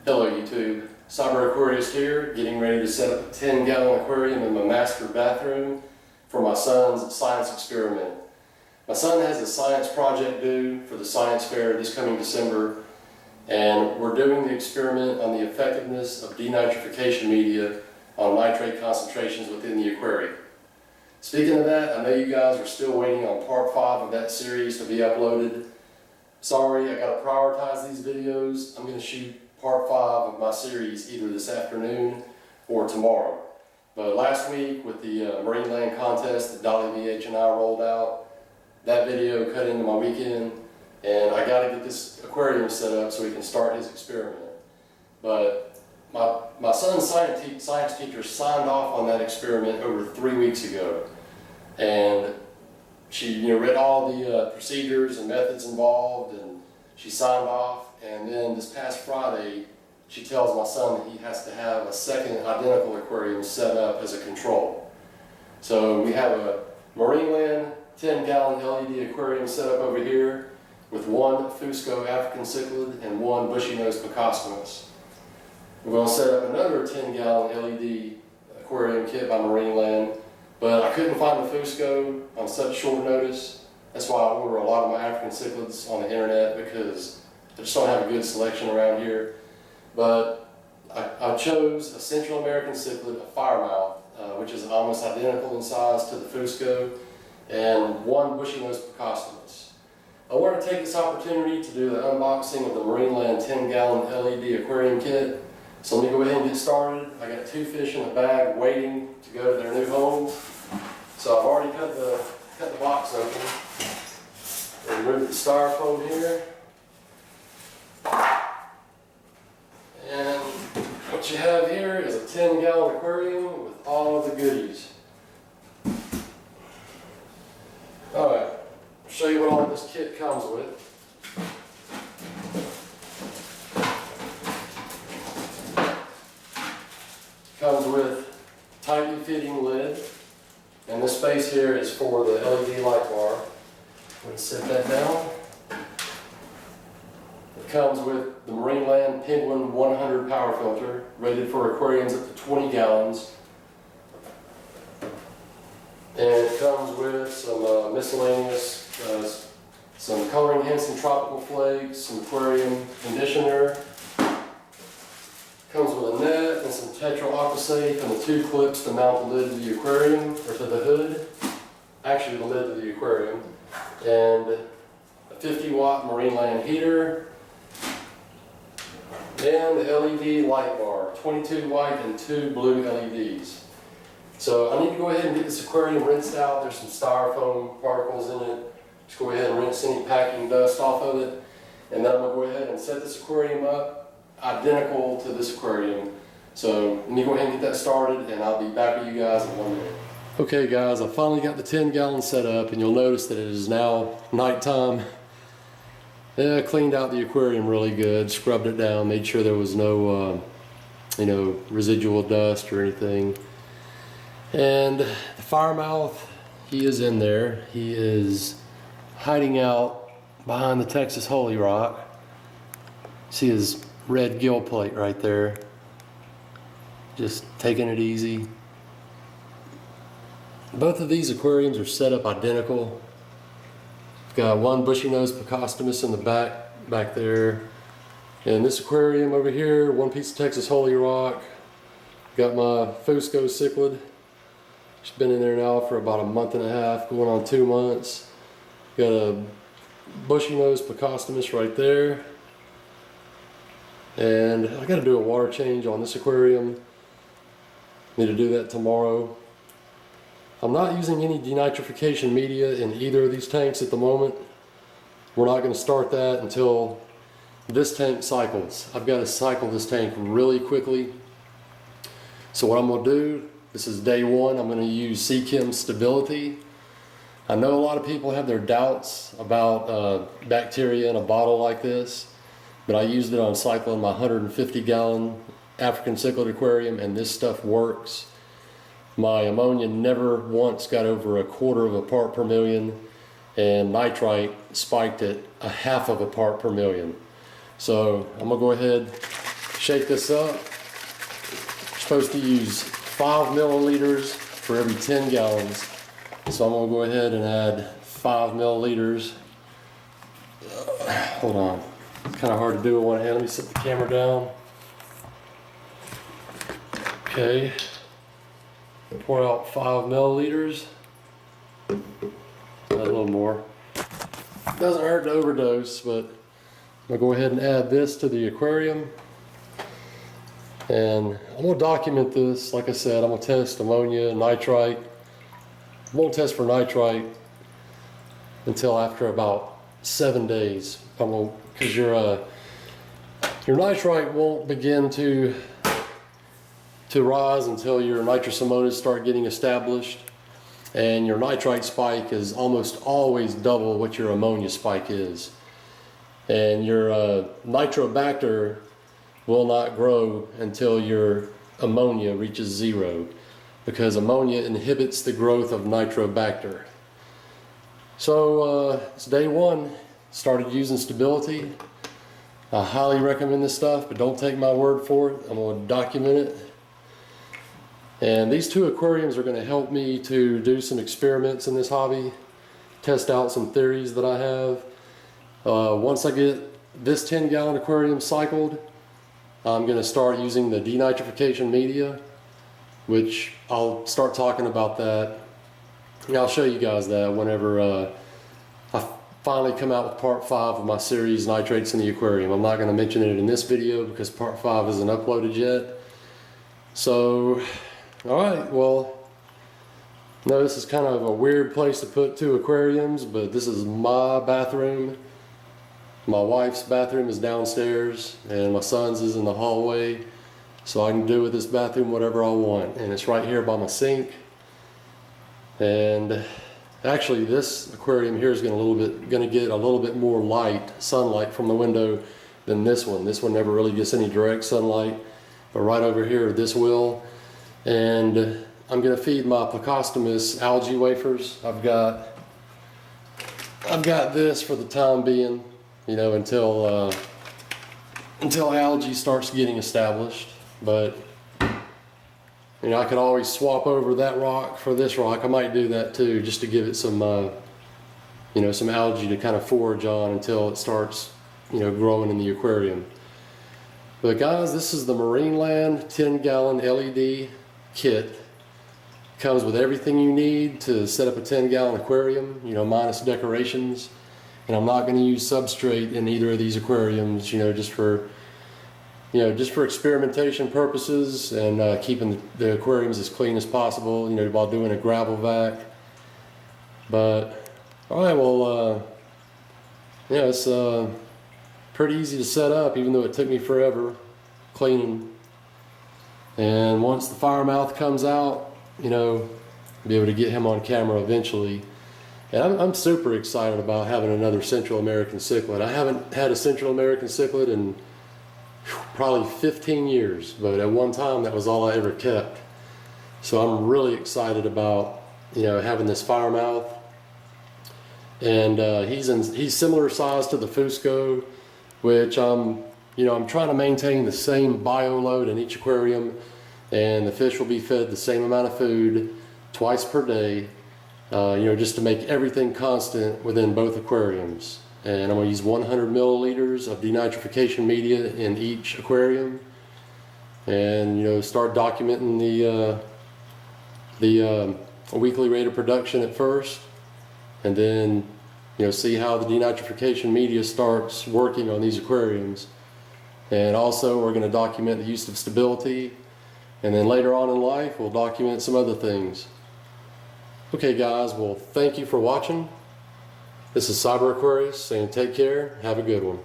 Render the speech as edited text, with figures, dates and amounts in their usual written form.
Hello YouTube, Cyber Aquarius here, getting ready to set up a 10-gallon aquarium in my master bathroom for my son's science experiment. My son has a science project due for the science fair this coming December, and we're doing the experiment on the effectiveness of denitrification media on nitrate concentrations within the aquarium. Speaking of that, I know you guys are still waiting on part 5 of that series to be uploaded. Sorry, I gotta prioritize these videos. I'm gonna shoot part 5 of my series either this afternoon or tomorrow. But last week with the Marineland contest that Dolly VH and I rolled out, that video cut into my weekend, and I gotta get this aquarium set up so he can start his experiment. But my son's science teacher signed off on that experiment over 3 weeks ago. And she read all the procedures and methods involved, and she signed off. And then this past Friday, she tells my son that he has to have a second identical aquarium set up as a control. So we have a Marineland 10-gallon LED aquarium set up over here with one Fusco African cichlid and one bushy-nosed Picostomus. We're going to set up another 10-gallon LED aquarium kit by Marineland, but I couldn't find the Fusco on such short notice. That's why I order a lot of my African cichlids on the internet, because I just don't have a good selection around here. But I chose a Central American cichlid, a firemouth, which is almost identical in size to the Fusco, and one bushy-nosed Picostomus. I wanted to take this opportunity to do the unboxing of the Marineland 10-gallon LED aquarium kit. So let me go ahead and get started. I got 2 fish in a bag waiting to go to their new home. So I've already cut the box open and remove the styrofoam here. And what you have here is a 10-gallon aquarium with all of the goodies. Alright, I'll show you what all this kit comes with. Comes with tightly fitting lid, and this space here is for the LED light bar. I'm going to set that down. It comes with the Marineland Penguin 100 power filter, rated for aquariums up to 20 gallons. And it comes with some miscellaneous, some color enhancing tropical flakes, some aquarium conditioner. Comes with a net and some Tetra Aquasafe and the 2 clips to mount the lid to the aquarium, or to the hood. Actually the lid to the aquarium. And a 50-watt Marineland heater. And the LED light bar, 22 white and 2 blue LEDs. So I need to go ahead and get this aquarium rinsed out. There's some styrofoam particles in it. Just go ahead and rinse any packing dust off of it. And then I'm going to go ahead and set this aquarium up identical to this aquarium. So let me go ahead and get that started, and I'll be back with you guys in 1 minute. Okay guys, I finally got the 10-gallon set up, and you'll notice that it is now nighttime. Yeah, I cleaned out the aquarium really good, scrubbed it down, made sure there was no residual dust or anything. And the firemouth, he is in there. He is hiding out behind the Texas Holy Rock. See his red gill plate right there, just taking it easy. Both of these aquariums are set up identical. Got one bushy-nosed Picostomus in the back there, and this aquarium over here, one piece of Texas Holy Rock. Got my Fusco cichlid. She's been in there now for about a month and a half, going on 2 months. Got a bushy-nosed Picostomus right there. And I got to do a water change on this aquarium. Need to do that tomorrow. I'm not using any denitrification media in either of these tanks at the moment. We're not going to start that until this tank cycles. I've got to cycle this tank really quickly. So what I'm going to do, this is day 1, I'm going to use Seachem Stability. I know a lot of people have their doubts about bacteria in a bottle like this. But I used it on cycling my 150-gallon African cichlid aquarium, and this stuff works. My ammonia never once got over a 1/4 part per million, and nitrite spiked at 1/2 part per million. So I'm gonna go ahead, shake this up. You're supposed to use 5 milliliters for every 10 gallons. So I'm going to go ahead and add 5 milliliters. Hold on. It's kind of hard to do with one hand. Let me set the camera down. Okay. Pour out 5 milliliters. A little more. Doesn't hurt to overdose, but I'm going to go ahead and add this to the aquarium. And I'm going to document this. Like I said, I'm going to test ammonia, nitrite. I won't test for nitrite until after about 7 days. Because your nitrite won't begin to rise until your nitrous ammonias start getting established. And your nitrite spike is almost always double what your ammonia spike is. And your nitrobacter will not grow until your ammonia reaches 0, because ammonia inhibits the growth of nitrobacter. So it's day 1, started using stability. I highly recommend this stuff, but don't take my word for it. I'm going to document it. And these 2 aquariums are going to help me to do some experiments in this hobby, test out some theories that I have. Once I get this 10-gallon aquarium cycled, I'm going to start using the denitrification media, which I'll start talking about that. And I'll show you guys that whenever I finally come out with part 5 of my series, Nitrates in the Aquarium. I'm not going to mention it in this video because part 5 isn't uploaded yet. So, alright, well, no, this is kind of a weird place to put 2 aquariums, but this is my bathroom. My wife's bathroom is downstairs, and my son's is in the hallway, so I can do with this bathroom whatever I want. And it's right here by my sink. And actually, this aquarium here is going to get a little bit more sunlight from the window than this one. This one never really gets any direct sunlight, but right over here, this will. And I'm going to feed my Plecostomus algae wafers. I've got this for the time being, you know, until algae starts getting established. But you know, I could always swap over that rock for this rock. I might do that too, just to give it some, you know, some algae to kind of forage on until it starts, you know, growing in the aquarium. But guys, this is the Marineland 10-gallon LED kit. Comes with everything you need to set up a 10-gallon aquarium, you know, minus decorations. And I'm not going to use substrate in either of these aquariums, you know, just for experimentation purposes and keeping the aquariums as clean as possible, you know, while doing a gravel vac. But all right, well, yeah, it's pretty easy to set up, even though it took me forever cleaning. And once the fire mouth comes out, you know, I'll be able to get him on camera eventually. And I'm super excited about having another Central American cichlid. I haven't had a Central American cichlid in probably 15 years, but at one time that was all I ever kept. So I'm really excited about, you know, having this fire mouth. And he's similar size to the Fusco, which I'm trying to maintain the same bio load in each aquarium, and the fish will be fed the same amount of food twice per day, you know, just to make everything constant within both aquariums. And I'm going to use 100 milliliters of denitrification media in each aquarium, and, you know, start documenting the weekly rate of production at first, and then, you know, see how the denitrification media starts working on these aquariums. And also we're going to document the use of stability, and then later on in life we'll document some other things. Okay guys, well, thank you for watching. This is Cyber Aquarius saying take care, have a good one.